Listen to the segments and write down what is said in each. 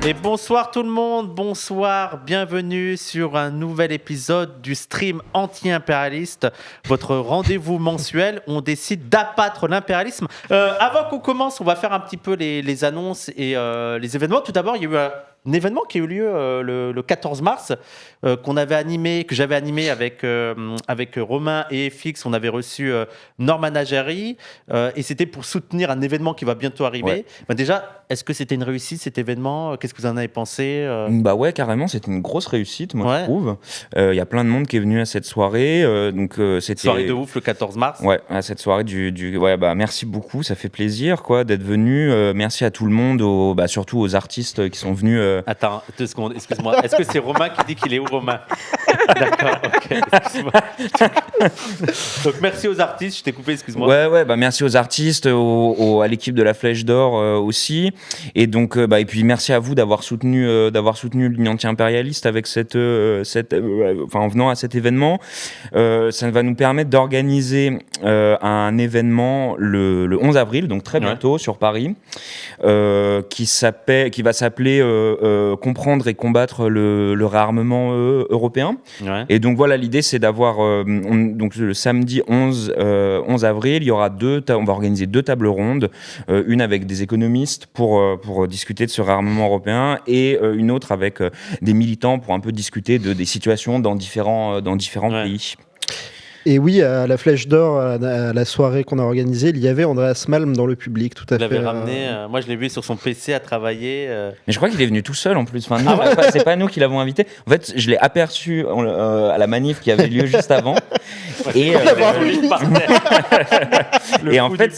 Et bonsoir tout le monde, bonsoir, bienvenue sur un nouvel épisode du stream anti-impérialiste, votre rendez-vous mensuel où on décide d'abattre l'impérialisme. Avant qu'on commence, on va faire un petit peu les annonces et les événements. Tout d'abord, il y a eu un événement qui a eu lieu le 14 mars, que j'avais animé avec Romain et FX. On avait reçu Norman Najari et c'était pour soutenir un événement qui va bientôt arriver. Ouais. Bah déjà, est-ce que c'était une réussite cet événement ? Qu'est-ce que vous en avez pensé ? Bah ouais, carrément, c'était une grosse réussite, moi Ouais. je trouve. Il y a plein de monde qui est venu à cette soirée, c'était Soirée de ouf le 14 mars. Ouais, à cette soirée ouais, bah merci beaucoup, ça fait plaisir quoi d'être venu. Merci à tout le monde, surtout aux artistes qui sont venus. Attends, 2 secondes, excuse-moi. Est-ce que c'est Romain qui dit qu'il est où, Romain ? D'accord, ok, excuse-moi. Donc merci aux artistes, je t'ai coupé, excuse-moi. Ouais, bah merci aux artistes, à l'équipe de la Flèche d'Or aussi, et donc et puis merci à vous d'avoir soutenu l'Union anti-impérialiste avec en venant à cet événement. Ça va nous permettre d'organiser un événement le 11 avril, donc très bientôt sur Paris, qui va s'appeler comprendre et combattre le réarmement européen. Ouais. Et donc voilà, l'idée c'est d'avoir donc le samedi 11 avril, il y aura on va organiser 2 tables rondes, une avec des économistes pour discuter de ce réarmement européen et une autre avec des militants pour un peu discuter des situations dans différents pays. Et oui, à la Flèche d'Or, à la soirée qu'on a organisée, il y avait Andreas Malm dans le public, tout à fait. Il l'avait ramené, moi je l'ai vu sur son PC à travailler. Mais je crois qu'il est venu tout seul en plus. Enfin, nous, c'est pas nous qui l'avons invité. En fait, je l'ai aperçu à la manif qui avait lieu juste avant. Et en fait,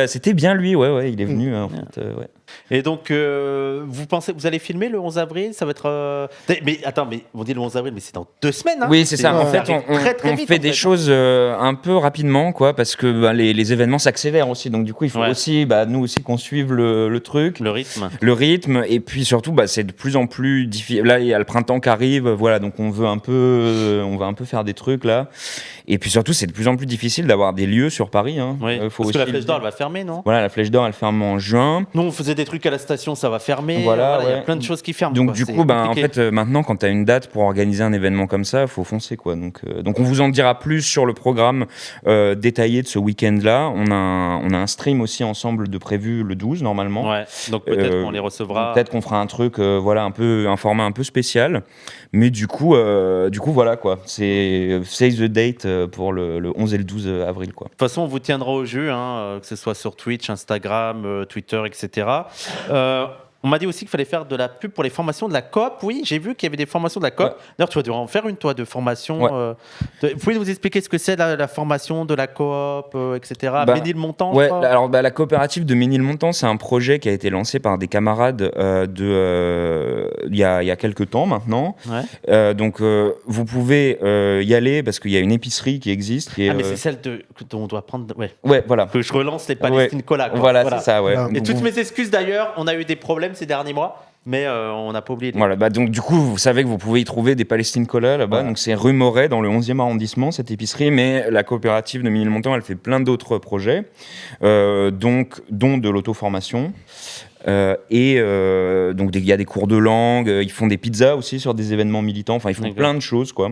c'était bien lui. Ouais, il est venu. En fait, ouais. Et donc, vous pensez, vous allez filmer le 11 avril ? Ça va être. Mais attends, mais on dit le 11 avril, mais c'est dans 2 semaines. Hein. Oui, c'est ça. En fait, on vite, fait des choses un peu rapidement, quoi, parce que les événements s'accélèrent aussi. Donc, du coup, il faut aussi, nous aussi, qu'on suive le truc. Le rythme. Et puis surtout, c'est de plus en plus difficile. Là, il y a le printemps qui arrive, voilà, donc on va un peu faire des trucs là. Et puis surtout, c'est de plus en plus difficile d'avoir des lieux sur Paris. Hein. Oui. Parce que la Flèche d'Or, elle va fermer, non ? Voilà, la Flèche d'Or, elle ferme en juin. Nous, on faisait des trucs à la station, ça va fermer. Voilà, il y a plein de choses qui ferment. Donc quoi. du C'est coup, en compliqué. fait, maintenant, quand tu as une date pour organiser un événement comme ça, il faut foncer, quoi. Donc on vous en dira plus sur le programme détaillé de ce week-end-là. On a un stream aussi ensemble de prévu le 12 normalement. Ouais. Donc peut-être qu'on les recevra. Peut-être qu'on fera un truc, un format un peu spécial. Mais du coup, voilà quoi. C'est save the date pour le 11 et le 12 avril quoi. De toute façon, on vous tiendra au jus, que ce soit sur Twitch, Instagram, Twitter, etc. On m'a dit aussi qu'il fallait faire de la pub pour les formations de la coop. Oui, j'ai vu qu'il y avait des formations de la coop. Ouais. D'ailleurs, tu vas devoir en faire une, toi, de formation. Ouais. Vous pouvez nous expliquer ce que c'est la formation de la coop, etc. Ménilmontant, ouais, alors la coopérative de Ménilmontant, c'est un projet qui a été lancé par des camarades il y a quelques temps maintenant. Ouais. Donc, vous pouvez y aller parce qu'il y a une épicerie qui existe. Mais c'est celle dont on doit prendre... Ouais, voilà. Que je relance les Palestine Cola. Voilà, c'est ça, ouais. Et toutes mes excuses, d'ailleurs, on a eu des problèmes ces derniers mois, mais on n'a pas oublié. Voilà, donc du coup, vous savez que vous pouvez y trouver des Palestine Cola là-bas. Ouais. Donc c'est rue Moret, dans le 11e arrondissement, cette épicerie. Mais la coopérative de Ménilmontant, elle fait plein d'autres projets, dont de l'auto-formation. Donc il y a des cours de langue, ils font des pizzas aussi sur des événements militants, enfin ils font plein de choses quoi.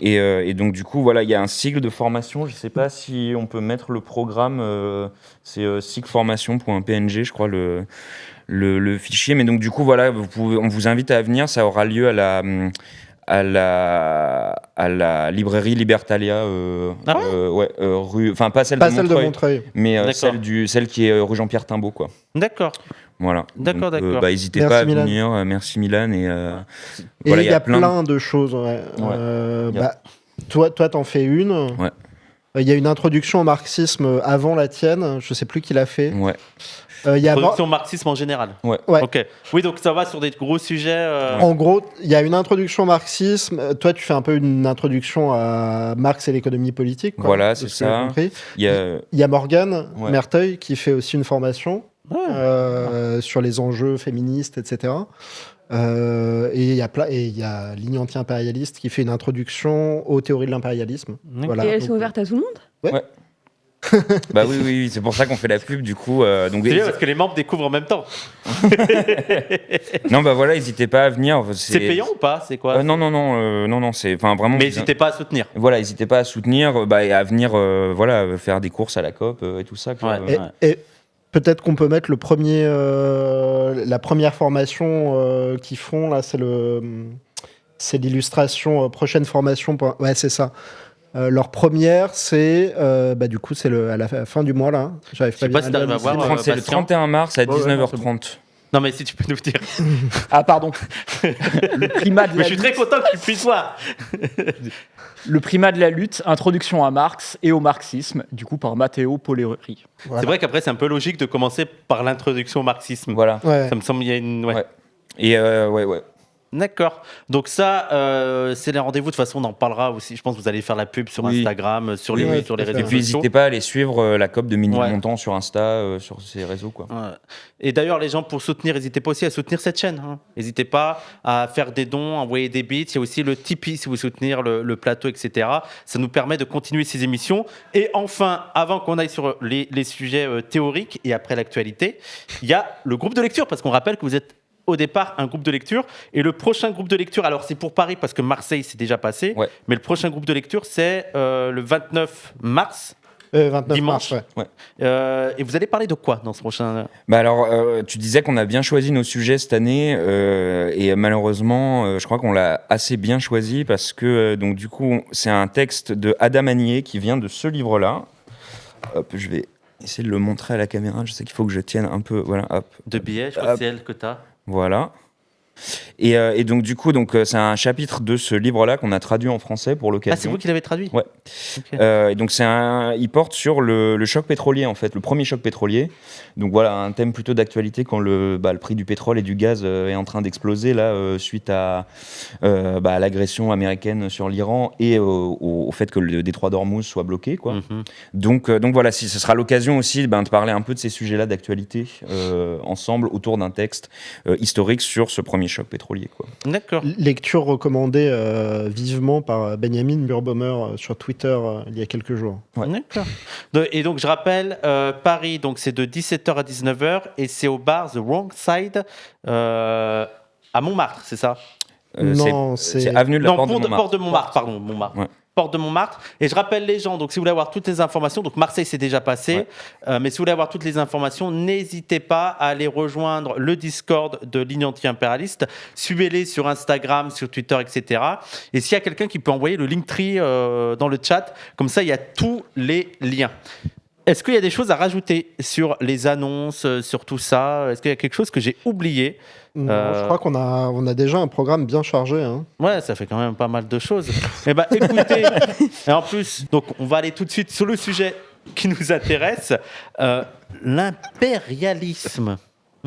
Et donc du coup voilà, il y a un cycle de formation, je sais pas si on peut mettre le programme, c'est cycleformation.png je crois le fichier, mais donc du coup voilà, on vous invite à venir, ça aura lieu à la librairie Libertalia, rue, enfin pas celle de Montreuil, mais celle qui est rue Jean-Pierre Timbaud quoi. D'accord. Voilà. D'accord. N'hésitez pas à venir. Merci Milan. Et il y a plein de choses. Ouais. Toi, t'en fais une. Ouais. Il y a une introduction au marxisme avant la tienne. Je sais plus qui l'a fait. Ouais. Introduction au marxisme en général. Ouais. Ok. Oui, donc ça va sur des gros sujets. En gros, il y a une introduction au marxisme. Toi, tu fais un peu une introduction à Marx et l'économie politique. Quoi, voilà, c'est ça. Il y a Morgane Merteuil qui fait aussi une formation. Sur les enjeux féministes, etc. Et il y a Ligne anti-impérialiste qui fait une introduction aux théories de l'impérialisme. Voilà. Et elles sont ouvertes à tout le monde ? Ouais. Bah oui, c'est pour ça qu'on fait la pub, du coup. Donc, C'est bien parce que les membres découvrent en même temps. non, bah voilà, n'hésitez pas à venir. C'est payant ou pas? C'est quoi? Non, c'est vraiment. Mais n'hésitez pas à soutenir. Voilà, n'hésitez pas à soutenir et à venir faire des courses à la COP et tout ça. Quoi. Et peut-être qu'on peut mettre la première formation qu'ils font, là, c'est l'illustration prochaine formation. Ouais, c'est ça. Leur première, c'est du coup, c'est à la fin du mois, là. Je sais pas si t'arrives à voir. C'est le 31 mars à 19h30. Non, mais si tu peux nous dire. Ah, pardon. Le primat de la mais je suis très content que tu puisses voir. Le primat de la lutte, introduction à Marx et au marxisme, du coup par Matteo Polleri. Voilà. C'est vrai qu'après, c'est un peu logique de commencer par l'introduction au marxisme. Voilà. Ouais. Ça me semble, il y a une. Ouais. Et ouais. D'accord. Donc ça, c'est les rendez-vous. De toute façon, on en parlera aussi. Je pense que vous allez faire la pub sur Instagram, sur les réseaux sociaux. Et puis, n'hésitez pas à aller suivre la COP de Ménilmontant sur Insta, sur ces réseaux. Quoi. Ouais. Et d'ailleurs, les gens, pour soutenir, n'hésitez pas aussi à soutenir cette chaîne. N'hésitez pas à faire des dons, envoyer des bits. Il y a aussi le Tipeee si vous soutenir le plateau, etc. Ça nous permet de continuer ces émissions. Et enfin, avant qu'on aille sur les sujets théoriques et après l'actualité, il y a le groupe de lecture, parce qu'on rappelle que vous êtes au départ un groupe de lecture, et le prochain groupe de lecture, alors c'est pour Paris parce que Marseille c'est déjà passé, mais le prochain groupe de lecture c'est le 29 mars. 29 dimanche. mars, ouais. Et vous allez parler de quoi dans ce prochain... alors, tu disais qu'on a bien choisi nos sujets cette année, et malheureusement, je crois qu'on l'a assez bien choisi parce que, donc du coup, c'est un texte de Adam Anier qui vient de ce livre-là. Hop, je vais essayer de le montrer à la caméra, je sais qu'il faut que je tienne un peu, voilà, hop. De billets, je crois que c'est elle que tu as. Voilà. Et donc, du coup, c'est un chapitre de ce livre-là qu'on a traduit en français pour l'occasion. Ah, c'est vous qui l'avez traduit? Ouais. Okay. Et donc, il porte sur le choc pétrolier, en fait, le premier choc pétrolier. Donc, voilà, un thème plutôt d'actualité quand le prix du pétrole et du gaz est en train d'exploser, là, suite à l'agression américaine sur l'Iran et au fait que le détroit d'Ormuz soit bloqué, quoi. Mm-hmm. Donc, voilà, ce sera l'occasion aussi de parler un peu de ces sujets-là d'actualité ensemble autour d'un texte historique sur ce premier choc pétrolier, quoi. D'accord. Lecture recommandée vivement par Benjamin Burbaumer sur Twitter il y a quelques jours. Ouais. D'accord. Et donc je rappelle, Paris, donc c'est de 17h à 19h et c'est au bar The Wrong Side à Montmartre, c'est ça? Non, c'est avenue de la Porte de Montmartre. Porte de Montmartre, pardon, Montmartre. Ouais. Porte de Montmartre. Et je rappelle les gens, donc si vous voulez avoir toutes les informations, donc Marseille c'est déjà passé, mais si vous voulez avoir toutes les informations, n'hésitez pas à aller rejoindre le Discord de Ligne Anti-Impérialiste. Suivez-les sur Instagram, sur Twitter, etc. Et s'il y a quelqu'un qui peut envoyer le Linktree dans le chat, comme ça il y a tous les liens. Est-ce qu'il y a des choses à rajouter sur les annonces, sur tout ça? Est-ce qu'il y a quelque chose que j'ai oublié? Non, je crois qu'on a déjà un programme bien chargé. Hein. Ouais, ça fait quand même pas mal de choses. Eh ben, écoutez, et en plus, donc on va aller tout de suite sur le sujet qui nous intéresse, l'impérialisme.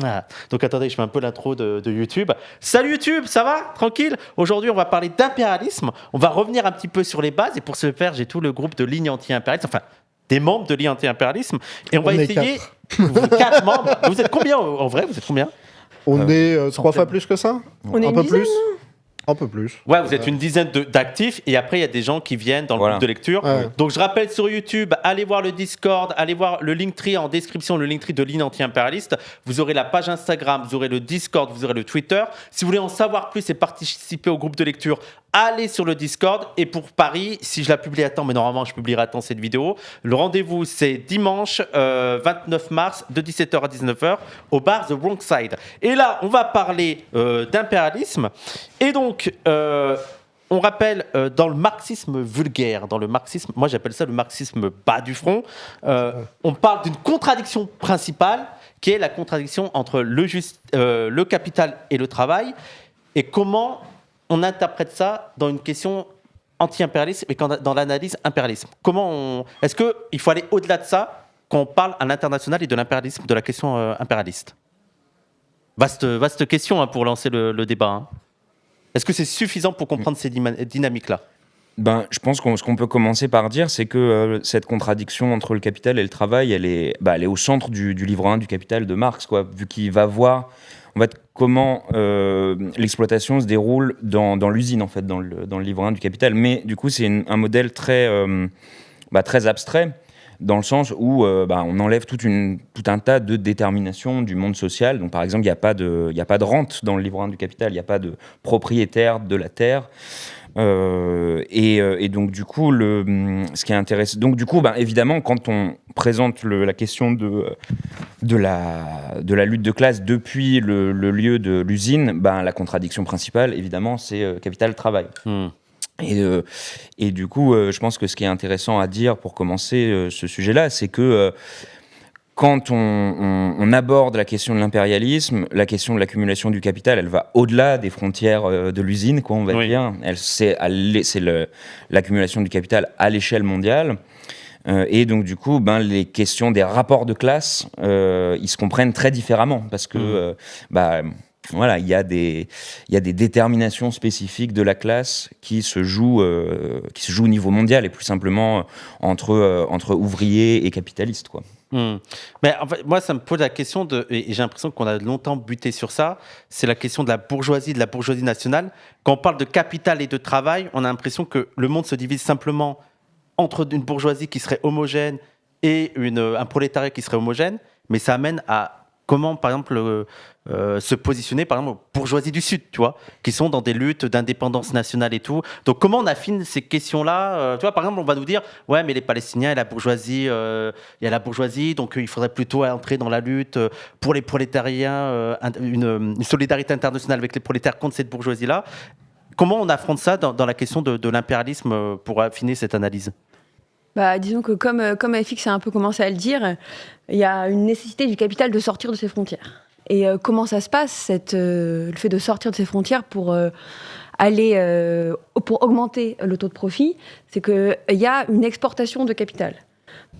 Ah. Donc attendez, je fais un peu l'intro de YouTube. Salut YouTube, ça va? Tranquille? Aujourd'hui, on va parler d'impérialisme. On va revenir un petit peu sur les bases et pour ce faire, j'ai tout le groupe de Ligne Anti-Impérialiste, enfin des membres de Ligne Anti-Impérialisme et on va essayer... 4 membres. Vous êtes combien en vrai? Vous êtes combien? On est 3 fois plus que ça? On est un une peu dizaine, plus. Un peu plus. Ouais, vous êtes une dizaine d'actifs et après il y a des gens qui viennent dans le groupe de lecture. Ouais. Donc je rappelle sur YouTube, allez voir le Discord, allez voir le Linktree en description, le Linktree de Ligne Anti-Impérialiste. Vous aurez la page Instagram, vous aurez le Discord, vous aurez le Twitter. Si vous voulez en savoir plus et participer au groupe de lecture, allez sur le Discord. Et pour Paris, si je la publie à temps, mais normalement je publierai à temps cette vidéo, le rendez-vous c'est dimanche 29 mars de 17h à 19h au bar The Wrong Side. Et là, on va parler d'impérialisme. Et donc, on rappelle, dans le marxisme vulgaire, dans le marxisme, moi j'appelle ça le marxisme bas du front, on parle d'une contradiction principale qui est la contradiction entre le capital et le travail, et comment on interprète ça dans une question anti-impérialiste et dans l'analyse impérialisme. Est-ce qu'il faut aller au-delà de ça quand on parle à l'international et de l'impérialisme, de la question impérialiste? Vaste question hein, pour lancer le débat. Hein. Est-ce que c'est suffisant pour comprendre ces dynamiques-là? Je pense ce qu'on peut commencer par dire, c'est que cette contradiction entre le capital et le travail, elle est au centre du livre 1 du Capital de Marx, quoi, vu qu'il va voir en fait, comment l'exploitation se déroule dans l'usine, en fait, dans le livre 1 du Capital. Mais du coup, c'est un modèle très abstrait. dans le sens où on enlève tout un tas de déterminations du monde social. Donc, par exemple, il n'y a pas de rente dans le livre 1 du Capital, il n'y a pas de propriétaire de la terre. Et donc du coup, ce qui est intéressant, donc du coup, évidemment, quand on présente la question de la lutte de classe depuis le lieu de l'usine, la contradiction principale, évidemment, c'est capital-travail. Et du coup, je pense que ce qui est intéressant à dire pour commencer ce sujet-là, c'est que quand on aborde la question de l'impérialisme, la question de l'accumulation du capital, elle va au-delà des frontières de l'usine, quoi, on va dire. C'est l'accumulation du capital à l'échelle mondiale. Et donc, du coup, les questions des rapports de classe, ils se comprennent très différemment parce que, voilà, il y a des déterminations spécifiques de la classe qui se jouent au niveau mondial et plus simplement entre ouvriers et capitalistes, quoi. Mais en fait, moi, ça me pose la question et j'ai l'impression qu'on a longtemps buté sur ça, c'est la question de la bourgeoisie nationale. Quand on parle de capital et de travail, on a l'impression que le monde se divise simplement entre une bourgeoisie qui serait homogène et un prolétariat qui serait homogène, mais ça amène à comment, par exemple, se positionner, par exemple, aux bourgeoisies du Sud, tu vois, qui sont dans des luttes d'indépendance nationale et tout. Donc, comment on affine ces questions-là? Tu vois, par exemple, on va nous dire, ouais, mais les Palestiniens et la bourgeoisie, il y a la bourgeoisie, donc il faudrait plutôt entrer dans la lutte pour les prolétariens, une solidarité internationale avec les prolétaires contre cette bourgeoisie-là. Comment on affronte ça dans la question de l'impérialisme pour affiner cette analyse? Disons que comme FX a un peu commencé à le dire, il y a une nécessité du capital de sortir de ses frontières. Et comment ça se passe, le fait de sortir de ses frontières pour augmenter le taux de profit, c'est qu'il y a une exportation de capital.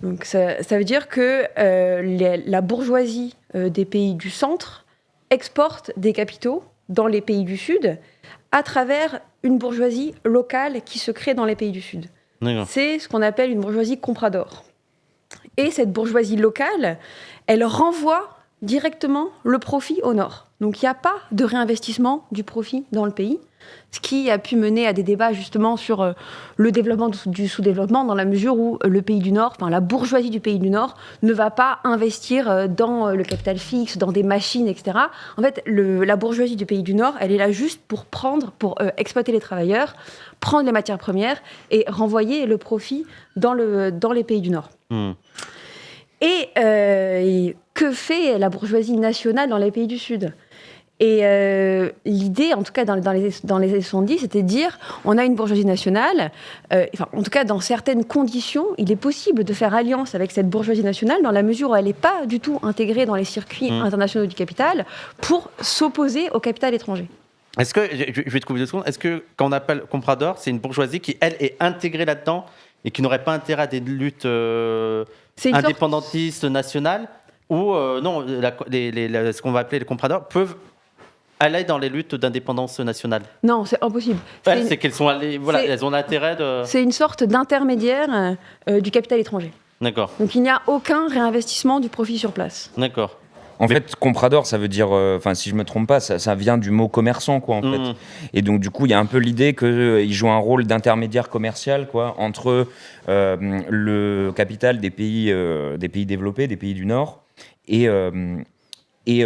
Donc ça veut dire que la bourgeoisie des pays du centre exporte des capitaux dans les pays du sud à travers une bourgeoisie locale qui se crée dans les pays du sud. C'est ce qu'on appelle une bourgeoisie comprador. Et cette bourgeoisie locale, elle renvoie directement le profit au nord. Donc il n'y a pas de réinvestissement du profit dans le pays, ce qui a pu mener à des débats justement sur le développement du sous-développement, dans la mesure où le pays du Nord, enfin la bourgeoisie du pays du Nord, ne va pas investir dans le capital fixe, dans des machines, etc. En fait, la bourgeoisie du pays du Nord, elle est là juste pour exploiter les travailleurs, prendre les matières premières et renvoyer le profit dans les pays du Nord. Et que fait la bourgeoisie nationale dans les pays du Sud ? Et l'idée, en tout cas dans les années 70, c'était de dire on a une bourgeoisie nationale, en tout cas dans certaines conditions, il est possible de faire alliance avec cette bourgeoisie nationale dans la mesure où elle n'est pas du tout intégrée dans les circuits internationaux du capital pour s'opposer au capital étranger. Est-ce que, je vais te couper 2 secondes, est-ce que quand on appelle comprador, c'est une bourgeoisie qui, elle, est intégrée là-dedans et qui n'aurait pas intérêt à des luttes indépendantistes nationales ou non, ce qu'on va appeler les compradors peuvent aller dans les luttes d'indépendance nationale? Non, c'est impossible. C'est qu'elles sont allées, elles ont l'intérêt de... C'est une sorte d'intermédiaire du capital étranger. D'accord. Donc il n'y a aucun réinvestissement du profit sur place. D'accord. En fait, comprador, ça veut dire, si je me trompe pas, ça vient du mot commerçant, quoi, en fait. Et donc, du coup, il y a un peu l'idée qu'il joue un rôle d'intermédiaire commercial, quoi, entre le capital des pays développés, des pays du Nord, et les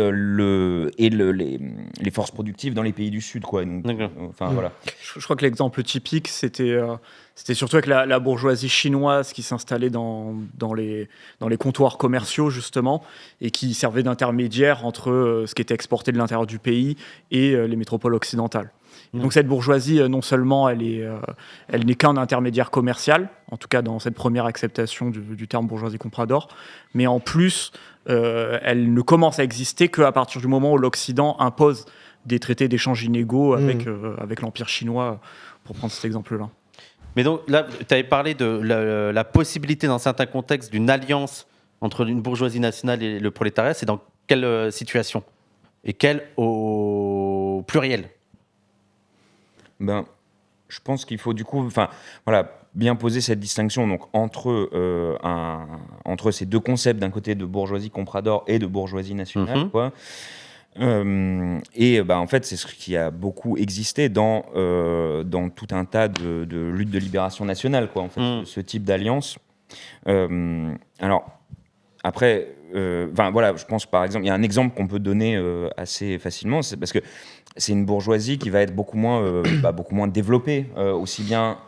forces productives dans les pays du Sud, quoi. Donc, voilà. Je crois que l'exemple typique, c'était surtout avec la bourgeoisie chinoise qui s'installait dans les comptoirs commerciaux, justement, et qui servait d'intermédiaire entre ce qui était exporté de l'intérieur du pays et les métropoles occidentales. Et donc cette bourgeoisie, non seulement elle n'est qu'un intermédiaire commercial, en tout cas dans cette première acceptation du terme bourgeoisie comprador, mais en plus, elle ne commence à exister qu'à partir du moment où l'Occident impose des traités d'échange inégaux avec l'Empire chinois, pour prendre cet exemple-là. Mais donc là, tu avais parlé de la possibilité dans certains contextes d'une alliance entre une bourgeoisie nationale et le prolétariat. C'est dans quelle situation? Et quelle au pluriel? Je pense qu'il faut du coup, bien poser cette distinction donc entre ces deux concepts, d'un côté de bourgeoisie comprador et de bourgeoisie nationale, quoi. En fait, c'est ce qui a beaucoup existé dans tout un tas de luttes de libération nationale, quoi. En fait, ce type d'alliance. Alors, après, voilà, je pense par exemple, il y a un exemple qu'on peut donner assez facilement, c'est parce que c'est une bourgeoisie qui va être beaucoup moins développée, aussi bien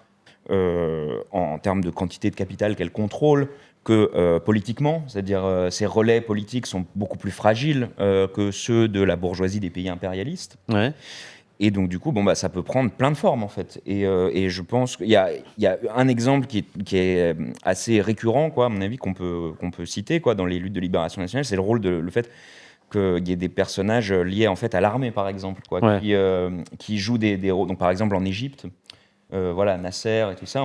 en termes de quantité de capital qu'elle contrôle que politiquement, c'est-à-dire ses relais politiques sont beaucoup plus fragiles que ceux de la bourgeoisie des pays impérialistes. Ouais. Et donc, du coup, ça peut prendre plein de formes, en fait. Et je pense qu'il y a un exemple qui est assez récurrent, quoi, à mon avis, qu'on peut citer quoi, dans les luttes de libération nationale, c'est le fait qu'il y ait des personnages liés, en fait, à l'armée, par exemple, quoi, Ouais. qui jouent des rôles. Donc, par exemple, en Égypte, voilà, Nasser et tout ça,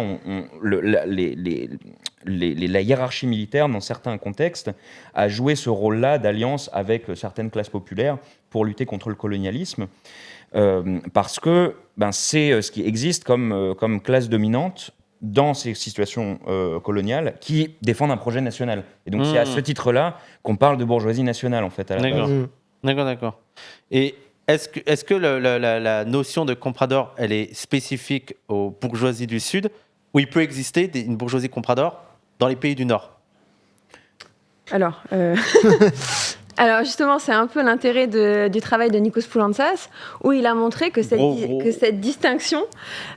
la hiérarchie militaire, dans certains contextes, a joué ce rôle-là d'alliance avec certaines classes populaires pour lutter contre le colonialisme. Parce que c'est ce qui existe comme classe dominante dans ces situations coloniales qui défendent un projet national. Et donc c'est à ce titre-là qu'on parle de bourgeoisie nationale, en fait, à la base. D'accord. Et est-ce que la notion de comprador, elle est spécifique aux bourgeoisies du Sud, ou il peut exister une bourgeoisie comprador dans les pays du Nord? Alors justement, c'est un peu l'intérêt du travail de Nikos Poulantzas, où il a montré que cette distinction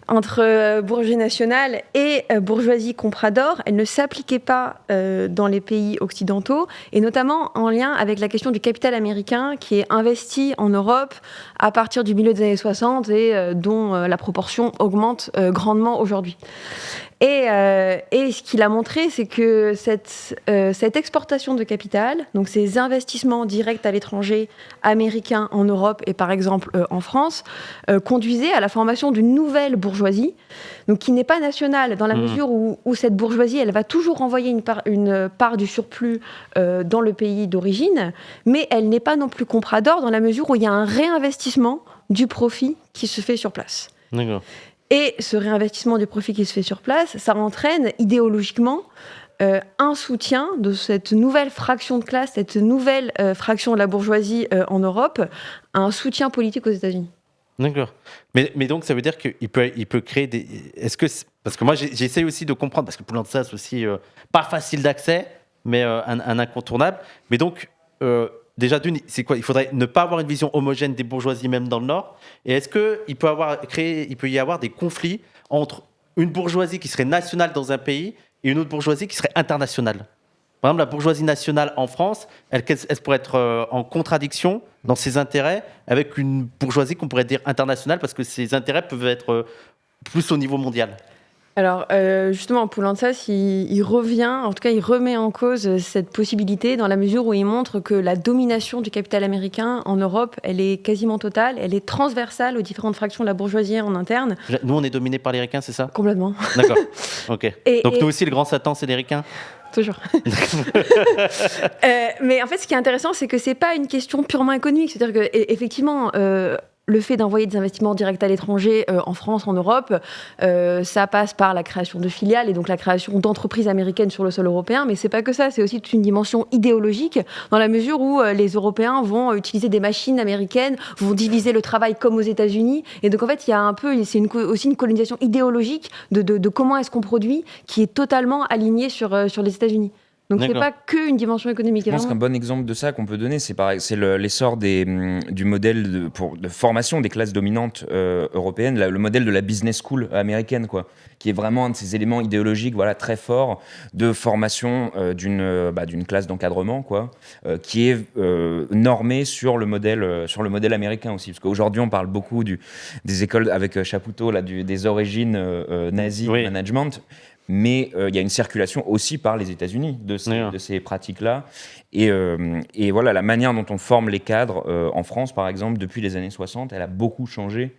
entre bourgeoisie nationale et bourgeoisie comprador, elle ne s'appliquait pas dans les pays occidentaux, et notamment en lien avec la question du capital américain qui est investi en Europe à partir du milieu des années 60 et dont la proportion augmente grandement aujourd'hui. Et ce qu'il a montré, c'est que cette exportation de capital, donc ces investissements directs à l'étranger, américains en Europe et par exemple en France, conduisaient à la formation d'une nouvelle bourgeoisie, donc qui n'est pas nationale, dans la mesure où cette bourgeoisie, elle va toujours envoyer une part du surplus dans le pays d'origine, mais elle n'est pas non plus comprador dans la mesure où il y a un réinvestissement du profit qui se fait sur place. D'accord. Et ce réinvestissement du profit qui se fait sur place, ça entraîne idéologiquement un soutien de cette nouvelle fraction de classe, cette nouvelle fraction de la bourgeoisie en Europe, un soutien politique aux États-Unis. D'accord. Mais donc, ça veut dire qu'il peut créer des... Parce que moi, j'essaye aussi de comprendre, parce que Poulantzas aussi, pas facile d'accès, mais un incontournable. Mais donc... déjà, c'est quoi? Il faudrait ne pas avoir une vision homogène des bourgeoisies, même dans le Nord. Et est-ce qu'il peut y avoir des conflits entre une bourgeoisie qui serait nationale dans un pays et une autre bourgeoisie qui serait internationale? Par exemple, la bourgeoisie nationale en France, elle pourrait être en contradiction dans ses intérêts avec une bourgeoisie qu'on pourrait dire internationale, parce que ses intérêts peuvent être plus au niveau mondial. Alors, justement, Poulantzas, il revient, en tout cas, il remet en cause cette possibilité dans la mesure où il montre que la domination du capital américain en Europe, elle est quasiment totale, elle est transversale aux différentes fractions de la bourgeoisie en interne. Nous, on est dominés par les ricains, c'est ça? Complètement. D'accord, ok. Donc nous aussi, le grand Satan, c'est les ricains? Toujours. Mais en fait, ce qui est intéressant, c'est que c'est pas une question purement économique. C'est-à-dire que, effectivement, le fait d'envoyer des investissements directs à l'étranger, en France, en Europe, ça passe par la création de filiales et donc la création d'entreprises américaines sur le sol européen. Mais c'est pas que ça, c'est aussi toute une dimension idéologique, dans la mesure où les Européens vont utiliser des machines américaines, vont diviser le travail comme aux États-Unis. Et donc en fait, il y a un peu, aussi une colonisation idéologique de comment est-ce qu'on produit, qui est totalement alignée sur les États-Unis. Donc c'est pas qu'une dimension économique. Je pense qu'un bon exemple de ça qu'on peut donner, c'est l'essor du modèle de formation des classes dominantes européennes, le modèle de la business school américaine, quoi, qui est vraiment un de ces éléments idéologiques, voilà, très forts de formation d'une classe d'encadrement, quoi, qui est normée sur le modèle américain aussi, parce qu'aujourd'hui on parle beaucoup des écoles avec Chapoutot là, des origines nazies de management. Mais il y a une circulation aussi par les États-Unis de ces pratiques-là. Et voilà, la manière dont on forme les cadres en France, par exemple, depuis les années 60, elle a beaucoup changé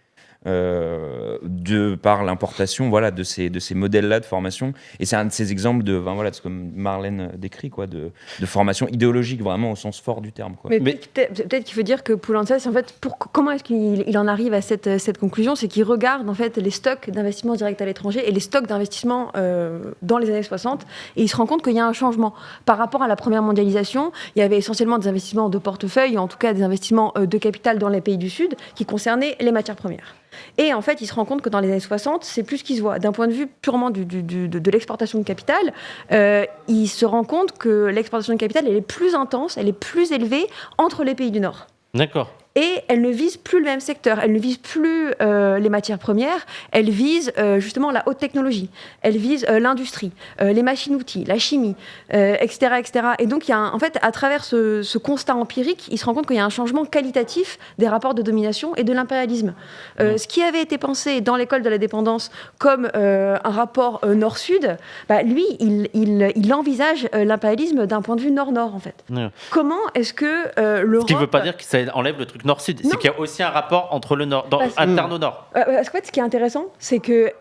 par l'importation de ces modèles-là de formation. Et c'est un de ces exemples de ce que Marlène décrit, quoi, de formation idéologique, vraiment au sens fort du terme, quoi. Mais peut-être qu'il faut dire que Poulantzas, en fait, comment est-ce qu'il en arrive à cette conclusion? C'est qu'il regarde en fait les stocks d'investissement direct à l'étranger et les stocks d'investissement dans les années 60, et il se rend compte qu'il y a un changement. Par rapport à la première mondialisation, il y avait essentiellement des investissements de portefeuille, en tout cas des investissements de capital dans les pays du Sud, qui concernaient les matières premières. Et en fait, il se rend compte que dans les années 60, c'est plus ce qui se voit. D'un point de vue purement de l'exportation de capital, il se rend compte que l'exportation de capital, elle est plus intense, elle est plus élevée entre les pays du Nord. D'accord. Et elle ne vise plus le même secteur, elle ne vise plus les matières premières, elle vise justement la haute technologie, elle vise l'industrie, les machines-outils, la chimie, etc., etc. Et donc, il y a en fait, à travers ce constat empirique, il se rend compte qu'il y a un changement qualitatif des rapports de domination et de l'impérialisme. Ce qui avait été pensé dans l'école de la dépendance comme un rapport nord-sud, lui, il envisage l'impérialisme d'un point de vue nord-nord, en fait. Ouais. Comment est-ce que l'Europe... Ce qui ne veut pas dire que ça enlève le truc nord-sud. C'est qu'il y a aussi un rapport entre le nord, interne au nord. Parce qu'en fait, ce qui est intéressant, c'est que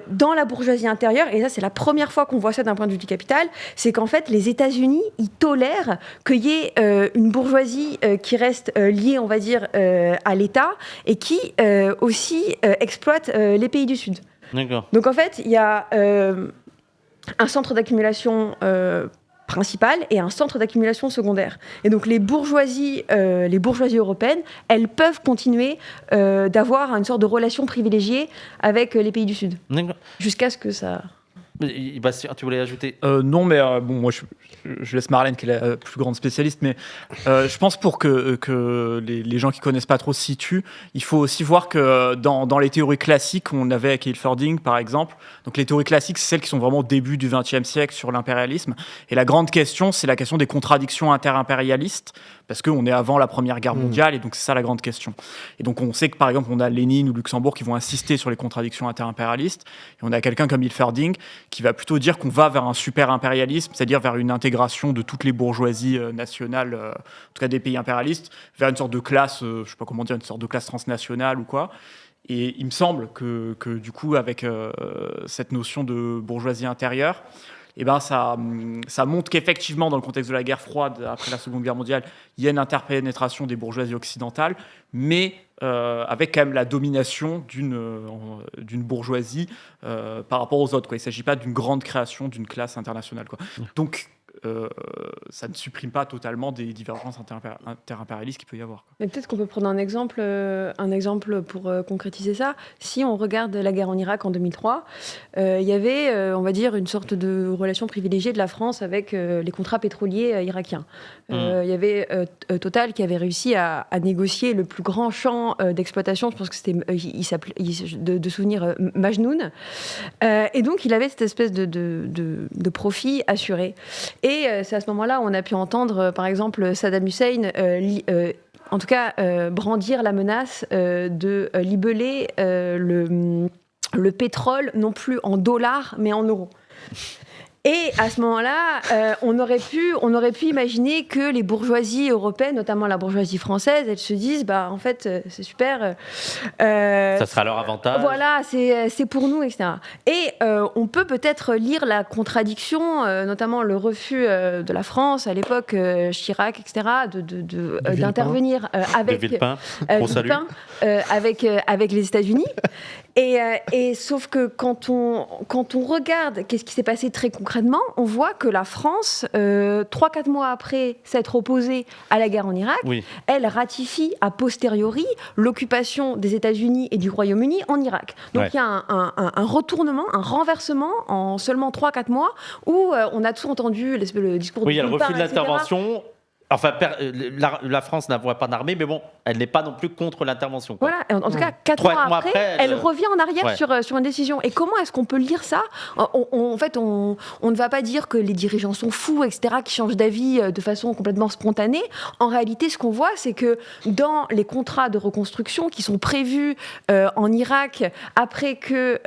dans la bourgeoisie intérieure, et ça c'est la première fois qu'on voit ça d'un point de vue du capital, c'est qu'en fait les États-Unis, ils tolèrent qu'il y ait une bourgeoisie qui reste liée, on va dire, à l'État et qui aussi exploite les pays du Sud. D'accord. Donc en fait, il y a un centre d'accumulation principale et un centre d'accumulation secondaire. Et donc les bourgeoisies européennes, elles peuvent continuer d'avoir une sorte de relation privilégiée avec les pays du Sud. D'accord. Jusqu'à ce que ça... Bastien, tu voulais ajouter Non, mais bon, moi, je laisse Marlène, qui est la plus grande spécialiste, mais je pense pour que les gens qui connaissent pas trop se situent, il faut aussi voir que dans les théories classiques qu'on avait avec Hilferding, par exemple, donc les théories classiques, c'est celles qui sont vraiment au début du XXe siècle sur l'impérialisme, et la grande question, c'est la question des contradictions interimpérialistes, parce qu'on est avant la Première Guerre mondiale, et donc c'est ça la grande question. Et donc on sait que, par exemple, on a Lénine ou Luxembourg qui vont insister sur les contradictions interimpérialistes, et on a quelqu'un comme Hilferding qui va plutôt dire qu'on va vers un super-impérialisme, c'est-à-dire vers une intégration de toutes les bourgeoisies nationales, en tout cas des pays impérialistes, vers une sorte de classe, je ne sais pas comment dire, une sorte de classe transnationale ou quoi. Et il me semble que du coup, avec cette notion de bourgeoisie intérieure, eh ben ça montre qu'effectivement, dans le contexte de la guerre froide, après la Seconde Guerre mondiale, il y a une interpénétration des bourgeoisies occidentales, mais avec quand même la domination d'une bourgeoisie par rapport aux autres, quoi. Il ne s'agit pas d'une grande création d'une classe internationale, quoi. Donc, ça ne supprime pas totalement des divergences interimpérialistes qu'il peut y avoir, quoi. Mais peut-être qu'on peut prendre un exemple pour concrétiser ça. Si on regarde la guerre en Irak en 2003, il y avait, on va dire, une sorte de relation privilégiée de la France avec les contrats pétroliers irakiens. Il y avait Total qui avait réussi à négocier le plus grand champ d'exploitation, je pense que c'était, il s'appelait, de souvenir, Majnoun. Et donc, il avait cette espèce de profit assuré. Et c'est à ce moment-là où on a pu entendre, par exemple, Saddam Hussein, en tout cas, brandir la menace de libeller le pétrole, non plus en dollars, mais en euros. Et à ce moment-là, on aurait pu imaginer que les bourgeoisies européennes, notamment la bourgeoisie française, elles se disent, en fait, c'est super. Ça sera leur avantage. Voilà, c'est pour nous, etc. Et on peut peut-être lire la contradiction, notamment le refus de la France à l'époque, Chirac, etc., d'intervenir avec les États-Unis. Et sauf que quand on regarde qu'est-ce qui s'est passé très concrètement, on voit que la France, 3-4 mois après s'être opposée à la guerre en Irak, elle ratifie a posteriori l'occupation des États-Unis et du Royaume-Uni en Irak. Donc il y a un retournement, un renversement en seulement 3-4 mois où on a tous entendu le discours de il y a le refus de etc. l'intervention. Enfin, la France n'envoie pas d'armée, mais bon, elle n'est pas non plus contre l'intervention, quoi. Voilà, en tout cas, 4 mois après, elle revient en arrière sur une décision. Et comment est-ce qu'on peut lire ça ? En fait, on ne va pas dire que les dirigeants sont fous, etc., qui changent d'avis de façon complètement spontanée. En réalité, ce qu'on voit, c'est que dans les contrats de reconstruction qui sont prévus en Irak, après que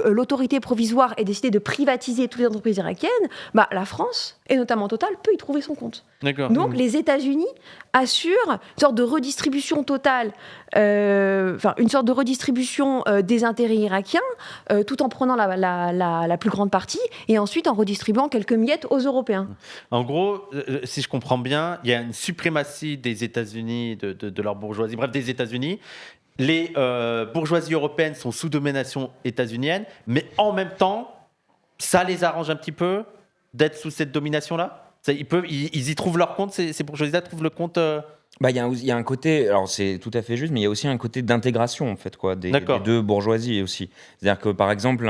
l'autorité provisoire ait décidé de privatiser toutes les entreprises irakiennes, la France, et notamment Total, peut y trouver son compte. D'accord. Donc les États-Unis assurent une sorte de redistribution totale, une sorte de redistribution des intérêts irakiens, tout en prenant la plus grande partie, et ensuite en redistribuant quelques miettes aux Européens. En gros, si je comprends bien, il y a une suprématie des États-Unis, de leur bourgeoisie, bref, des États-Unis. Les bourgeoisies européennes sont sous domination états-unienne, mais en même temps, ça les arrange un petit peu d'être sous cette domination-là ? Ils y trouvent leur compte, ces bourgeoisies-là trouvent le compte Il y a un côté, alors c'est tout à fait juste, mais il y a aussi un côté d'intégration en fait, quoi, des deux bourgeoisies aussi. C'est-à-dire que par exemple,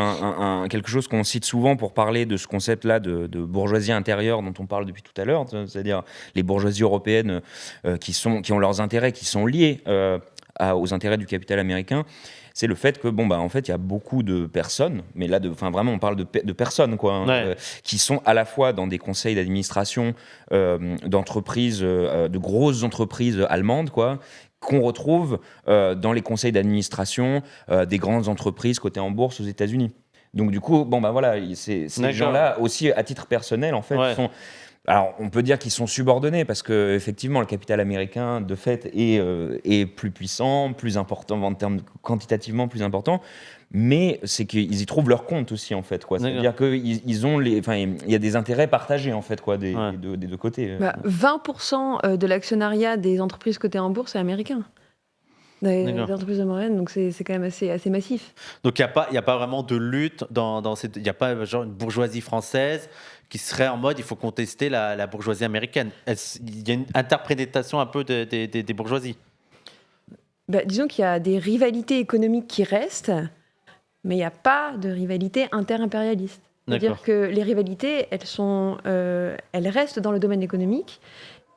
quelque chose qu'on cite souvent pour parler de ce concept-là de bourgeoisie intérieure dont on parle depuis tout à l'heure, c'est-à-dire les bourgeoisies européennes qui ont leurs intérêts, qui sont liés aux intérêts du capital américain. C'est le fait que en fait il y a beaucoup de personnes, mais là vraiment on parle de personnes quoi, qui sont à la fois dans des conseils d'administration d'entreprises, de grosses entreprises allemandes quoi, qu'on retrouve dans les conseils d'administration des grandes entreprises cotées en bourse aux États-Unis. Donc du coup ces gens-là aussi à titre personnel en fait sont. Alors, on peut dire qu'ils sont subordonnés parce que effectivement, le capital américain, de fait, est plus puissant, plus important en termes quantitativement plus important, mais c'est qu'ils y trouvent leur compte aussi en fait, quoi. C'est-à-dire qu'ils ont il y a des intérêts partagés en fait, quoi, des deux côtés. 20% de l'actionnariat des entreprises cotées en bourse est américain. Des entreprises américaines, donc c'est quand même assez massif. Donc il n'y a pas vraiment de lutte dans cette. Il n'y a pas genre une bourgeoisie française qui serait en mode il faut contester la bourgeoisie américaine. Il y a une interprétation un peu des bourgeoisies. Disons qu'il y a des rivalités économiques qui restent, mais il n'y a pas de rivalité inter-impérialiste. C'est-à-dire que les rivalités, elles restent dans le domaine économique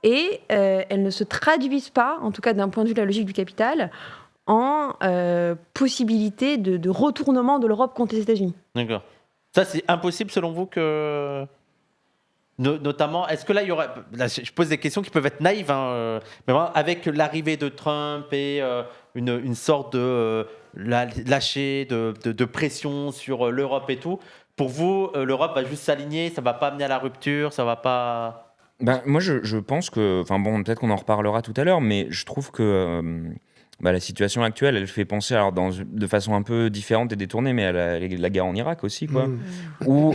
et elles ne se traduisent pas, en tout cas d'un point de vue de la logique du capital, en possibilité de retournement de l'Europe contre les États-Unis. D'accord. Ça, c'est impossible selon vous que... Notamment, est-ce que là, il y aurait... Là, je pose des questions qui peuvent être naïves, mais vraiment, avec l'arrivée de Trump et une sorte de lâcher de pression sur l'Europe et tout, pour vous, l'Europe va juste s'aligner, ça ne va pas amener à la rupture, ça ne va pas... Moi, je pense que... peut-être qu'on en reparlera tout à l'heure, mais je trouve que... la situation actuelle, elle fait penser, alors de façon un peu différente et détournée, mais à la guerre en Irak aussi, quoi. Où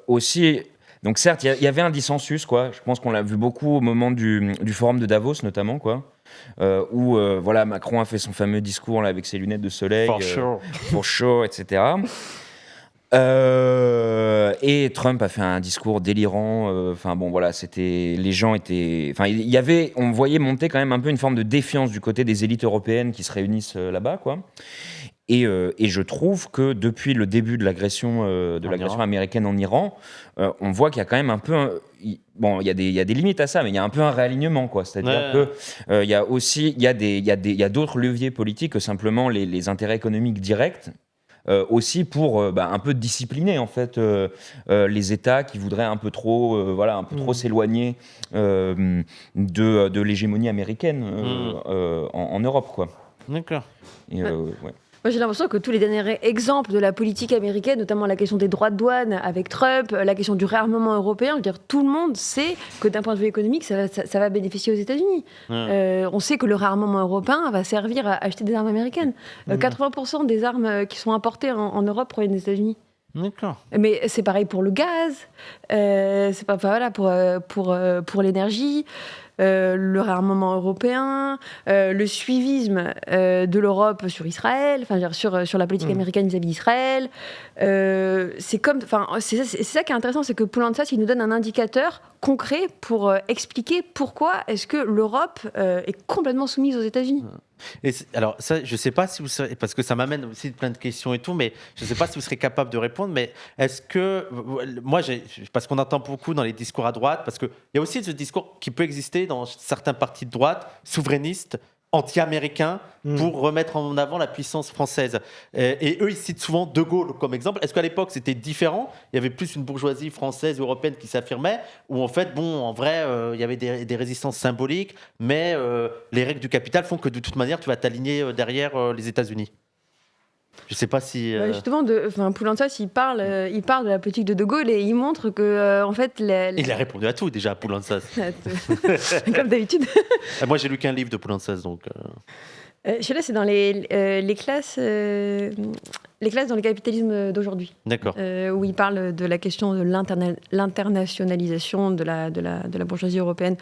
aussi... Donc certes, il y avait un dissensus, quoi. Je pense qu'on l'a vu beaucoup au moment du forum de Davos, notamment, quoi. Où Macron a fait son fameux discours là, avec ses lunettes de soleil, for sure, etc. Et Trump a fait un discours délirant. C'était, les gens étaient, on voyait monter quand même un peu une forme de défiance du côté des élites européennes qui se réunissent là-bas, quoi. Et je trouve que depuis le début de l'agression américaine en Iran, on voit qu'il y a quand même un peu il y a des limites à ça, mais il y a un peu un réalignement, quoi. C'est-à-dire que il y a d'autres leviers politiques que simplement les intérêts économiques directs. Aussi pour un peu discipliner en fait les États qui voudraient un peu trop trop s'éloigner de l'hégémonie américaine en Europe, quoi. D'accord. Moi, j'ai l'impression que tous les derniers exemples de la politique américaine, notamment la question des droits de douane avec Trump, la question du réarmement européen, je veux dire, tout le monde sait que d'un point de vue économique, ça va bénéficier aux États-Unis. On sait que le réarmement européen va servir à acheter des armes américaines. 80% des armes qui sont importées en Europe proviennent des États-Unis. D'accord. Mais c'est pareil pour le gaz, c'est pas pour l'énergie. Le réarmement européen, le suivisme de l'Europe sur Israël, sur la politique américaine vis-à-vis d'Israël. C'est ça qui est intéressant, c'est que Poulantzas, il nous donne un indicateur concret pour expliquer pourquoi est-ce que l'Europe est complètement soumise aux États-Unis. Alors ça, je ne sais pas si vous serez, parce que ça m'amène aussi plein de questions et tout, mais je ne sais pas si vous serez capable de répondre, mais est-ce que, moi, parce qu'on entend beaucoup dans les discours à droite, parce qu'il y a aussi ce discours qui peut exister dans certains partis de droite, souverainistes, anti-américains, pour remettre en avant la puissance française. Et eux, ils citent souvent De Gaulle comme exemple. Est-ce qu'à l'époque, c'était différent ? Il y avait plus une bourgeoisie française ou européenne qui s'affirmait, ou en fait, en vrai, il y avait des résistances symboliques, mais les règles du capital font que de toute manière, tu vas t'aligner derrière les États-Unis. Je ne sais pas si... Justement, Poulantzas, il parle de la politique de Gaulle et il montre que, en fait... Il a répondu à tout, déjà, à Poulantzas. Comme d'habitude. Moi, j'ai lu qu'un livre de Poulantzas, donc... Là, c'est dans les classes dans le capitalisme d'aujourd'hui. D'accord. Où il parle de la question de l'internationalisation de la bourgeoisie européenne.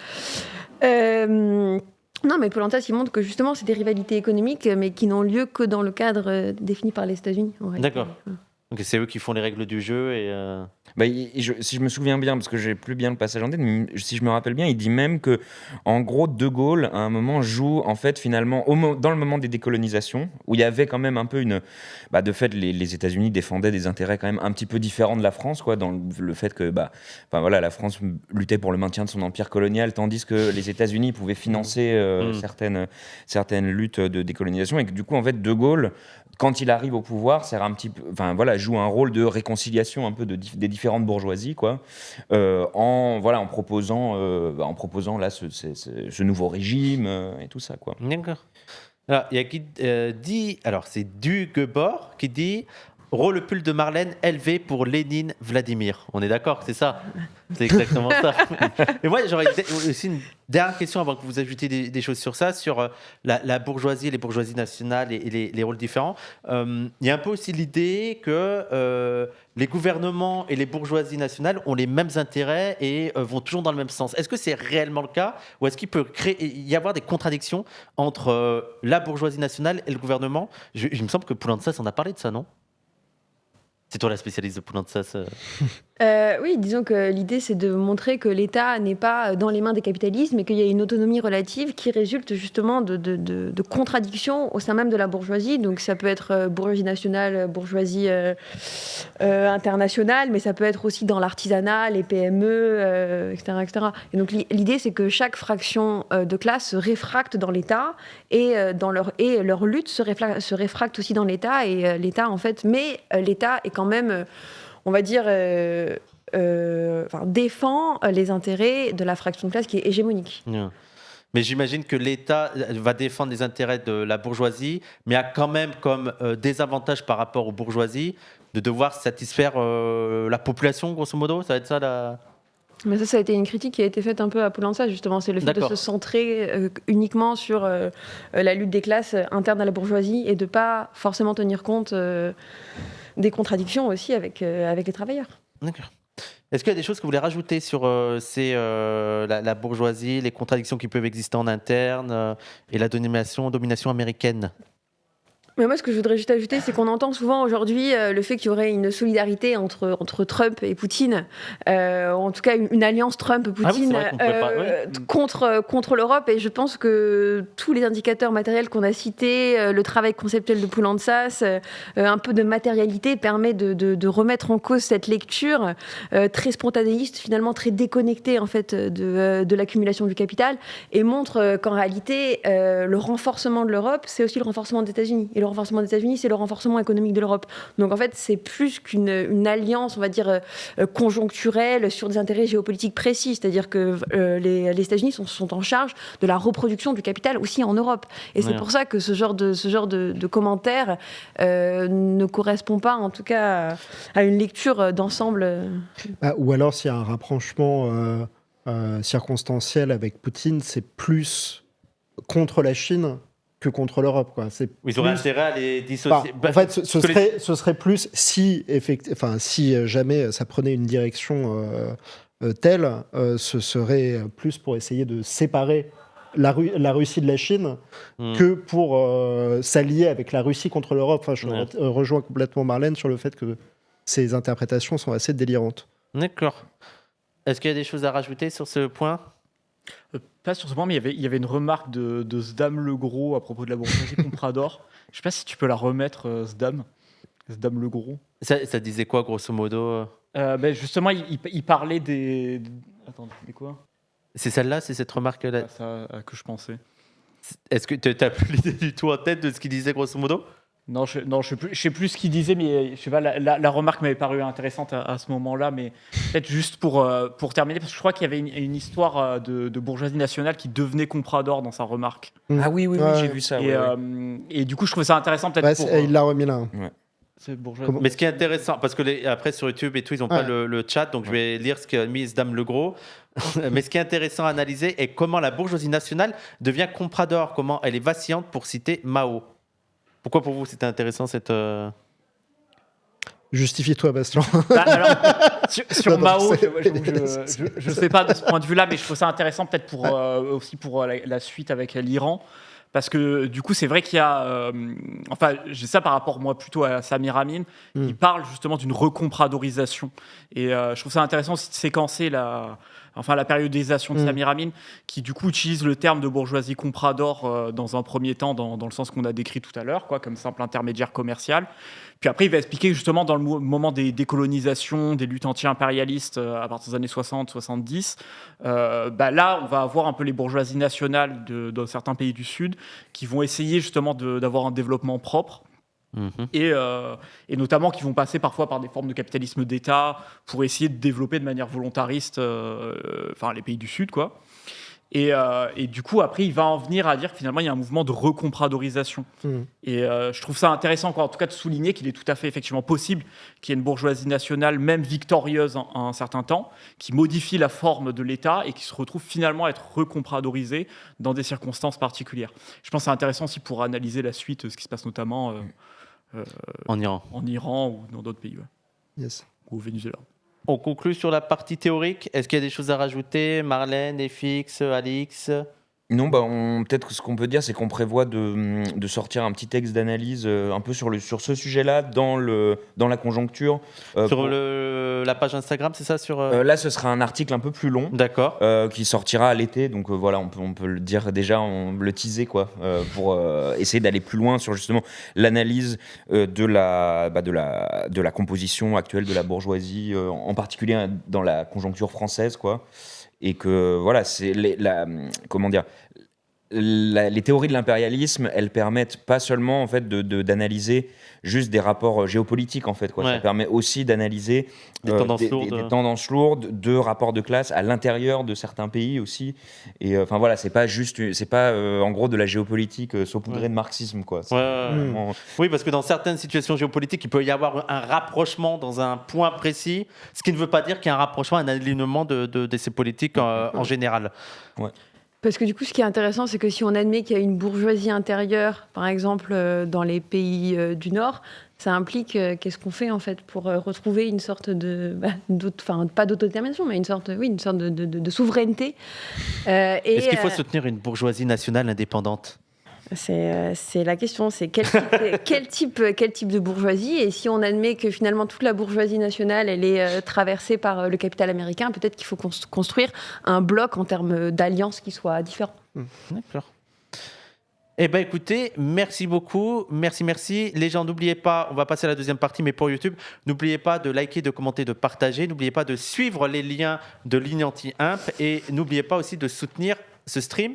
Non, mais Poulantzas, il montre que justement, c'est des rivalités économiques, mais qui n'ont lieu que dans le cadre défini par les États-Unis. D'accord. Donc c'est eux qui font les règles du jeu et Bah, si je me souviens bien, parce que j'ai plus bien le passage en tête, mais si je me rappelle bien, il dit même que, en gros, De Gaulle, à un moment, joue, en fait, finalement, dans le moment des décolonisations, où il y avait quand même un peu de fait, les États-Unis défendaient des intérêts quand même un petit peu différents de la France, quoi, dans le fait que, la France luttait pour le maintien de son empire colonial, tandis que les États-Unis pouvaient financer certaines luttes de décolonisation, et que du coup, en fait, De Gaulle, quand il arrive au pouvoir, sert un petit peu, joue un rôle de réconciliation un peu des différentes bourgeoisies, quoi, en proposant là ce nouveau régime et tout ça, quoi. d'accord. Alors, il y a qui dit, alors c'est Dugebor qui dit Rôle-pull de Marlène élevé pour Lénine Vladimir. On est d'accord, c'est ça? C'est exactement ça. Et moi, j'aurais aussi une dernière question avant que vous ajoutiez des choses sur ça, sur la bourgeoisie, les bourgeoisies nationales et les rôles différents. Il y a un peu aussi l'idée que les gouvernements et les bourgeoisies nationales ont les mêmes intérêts et vont toujours dans le même sens. Est-ce que c'est réellement le cas ou est-ce qu'il peut y avoir des contradictions entre la bourgeoisie nationale et le gouvernement? Il me semble que Poulantzas en a parlé de ça, non? C'est toi la spécialiste de Poulantzas. Oui, disons que l'idée, c'est de montrer que l'État n'est pas dans les mains des capitalismes et qu'il y a une autonomie relative qui résulte justement de contradictions au sein même de la bourgeoisie. Donc ça peut être bourgeoisie nationale, bourgeoisie internationale, mais ça peut être aussi dans l'artisanat, les PME, etc., etc. Et donc l'idée, c'est que chaque fraction de classe se réfracte dans l'État et leur lutte se réfracte aussi dans l'État. Et l'État, en fait, mais l'État est quand même... on va dire, défend les intérêts de la fraction de classe qui est hégémonique. Yeah. Mais j'imagine que l'État va défendre les intérêts de la bourgeoisie, mais a quand même comme désavantage par rapport aux bourgeoisies de devoir satisfaire la population, grosso modo. Ça va être ça la... Mais ça a été une critique qui a été faite un peu à Poulantzas, justement. C'est le fait de se centrer uniquement sur la lutte des classes internes à la bourgeoisie et de ne pas forcément tenir compte des contradictions aussi avec les travailleurs. D'accord. Est-ce qu'il y a des choses que vous voulez rajouter sur la bourgeoisie, les contradictions qui peuvent exister en interne et la domination américaine? Mais moi, ce que je voudrais juste ajouter, c'est qu'on entend souvent aujourd'hui le fait qu'il y aurait une solidarité entre Trump et Poutine, en tout cas une alliance Trump-Poutine contre l'Europe. Et je pense que tous les indicateurs matériels qu'on a cités, le travail conceptuel de Poulantzas, un peu de matérialité permet de remettre en cause cette lecture très spontanéiste, finalement très déconnectée en fait de l'accumulation du capital, et montre qu'en réalité, le renforcement de l'Europe, c'est aussi le renforcement des États-Unis. Et le renforcement des États-Unis, c'est le renforcement économique de l'Europe. Donc en fait, c'est plus qu'une alliance, on va dire, conjoncturelle sur des intérêts géopolitiques précis. C'est-à-dire que les États-Unis sont en charge de la reproduction du capital aussi en Europe. Et c'est pour ça que ce genre de commentaires ne correspond pas, en tout cas, à une lecture d'ensemble. Ou alors, s'il y a un rapprochement circonstanciel avec Poutine, c'est plus contre la Chine que contre l'Europe, quoi. Ils auraient intérêt à les dissocier. En fait, ce serait plus si jamais ça prenait une direction telle, ce serait plus pour essayer de séparer la Russie de la Chine que pour s'allier avec la Russie contre l'Europe. Enfin, je rejoins complètement Marlène sur le fait que ces interprétations sont assez délirantes. D'accord. Est-ce qu'il y a des choses à rajouter sur ce point ? Pas sur ce point, mais il y avait une remarque de Zdam Legros à propos de la bourgeoisie comprador. Je ne sais pas si tu peux la remettre, Zdam Legros. Ça disait quoi, grosso modo ? Justement, il parlait des... Attends, mais quoi ? C'est celle-là, c'est cette remarque-là que je pensais. Est-ce que tu n'as plus l'idée du tout en tête de ce qu'il disait, grosso modo ? Non, je sais plus ce qu'il disait, mais je sais pas, la remarque m'avait paru intéressante à ce moment-là, mais peut-être juste pour terminer, parce que je crois qu'il y avait une histoire de bourgeoisie nationale qui devenait comprador dans sa remarque. Ah oui, j'ai vu ça. Et du coup, je trouvais ça intéressant peut-être il l'a remis là. Ouais. Mais ce qui est intéressant, parce que après sur YouTube et tout, ils n'ont pas le chat, donc je vais lire ce qu'a mis Zdam Legros. Mais ce qui est intéressant à analyser est comment la bourgeoisie nationale devient comprador, comment elle est vacillante, pour citer Mao. Pourquoi pour vous c'était intéressant cette... Justifie-toi, Bastien. Alors, sur Mao, je sais pas de ce point de vue-là, mais je trouve ça intéressant peut-être aussi pour la suite avec l'Iran. parce que du coup, c'est vrai qu'il y a... enfin, j'ai ça par rapport, moi, plutôt à Samir Amin, qui parle justement d'une recompradorisation. Et je trouve ça intéressant aussi de séquencer la périodisation de Samir Amin, qui du coup utilise le terme de bourgeoisie comprador dans un premier temps, dans le sens qu'on a décrit tout à l'heure, quoi, comme simple intermédiaire commercial. Puis après, il va expliquer justement dans le moment des décolonisations, des luttes anti-impérialistes à partir des années 60-70, là, on va avoir un peu les bourgeoisies nationales dans certains pays du Sud qui vont essayer justement d'avoir un développement propre. Et notamment qui vont passer parfois par des formes de capitalisme d'État pour essayer de développer de manière volontariste les pays du Sud, quoi. Et du coup, après, il va en venir à dire que finalement, il y a un mouvement de recompradorisation. Et je trouve ça intéressant, quoi, en tout cas, de souligner qu'il est tout à fait effectivement possible qu'il y ait une bourgeoisie nationale, même victorieuse à un certain temps, qui modifie la forme de l'État et qui se retrouve finalement à être recompradorisée dans des circonstances particulières. Je pense que c'est intéressant aussi pour analyser la suite, ce qui se passe notamment en Iran ou dans d'autres pays, Yes. ou au Venezuela. On conclut sur la partie théorique. Est-ce qu'il y a des choses à rajouter, Marlène, FX, Alix? Non, peut-être que ce qu'on peut dire, c'est qu'on prévoit de sortir un petit texte d'analyse un peu sur ce sujet-là dans la conjoncture. Sur la page Instagram, c'est ça Là, ce sera un article un peu plus long. D'accord. Qui sortira à l'été. Donc voilà, on peut le dire déjà, le teaser, quoi, pour essayer d'aller plus loin sur justement l'analyse de la composition actuelle de la bourgeoisie, en particulier dans la conjoncture française, quoi. Et que voilà, c'est les théories de l'impérialisme, elles permettent pas seulement en fait d'analyser juste des rapports géopolitiques, en fait, quoi. Ouais. Ça permet aussi d'analyser des tendances lourdes, de rapports de classe à l'intérieur de certains pays aussi. Et voilà, c'est pas en gros de la géopolitique saupoudrée de marxisme, quoi. Vraiment... Oui, parce que dans certaines situations géopolitiques, il peut y avoir un rapprochement dans un point précis, ce qui ne veut pas dire qu'il y a un rapprochement, un alignement de ces politiques en général. Ouais. Parce que du coup, ce qui est intéressant, c'est que si on admet qu'il y a une bourgeoisie intérieure, par exemple dans les pays du Nord, ça implique qu'est-ce qu'on fait en fait pour retrouver une sorte pas d'autodétermination, mais une sorte de souveraineté. Est-ce qu'il faut soutenir une bourgeoisie nationale indépendante ? C'est la question, c'est quel type de bourgeoisie, et si on admet que finalement toute la bourgeoisie nationale elle est traversée par le capital américain, peut-être qu'il faut construire un bloc en termes d'alliance qui soit différent. D'accord. Eh bien écoutez, merci beaucoup, merci. Les gens, n'oubliez pas, on va passer à la deuxième partie, mais pour YouTube, n'oubliez pas de liker, de commenter, de partager, n'oubliez pas de suivre les liens de Ligne Anti-Imp, et n'oubliez pas aussi de soutenir ce stream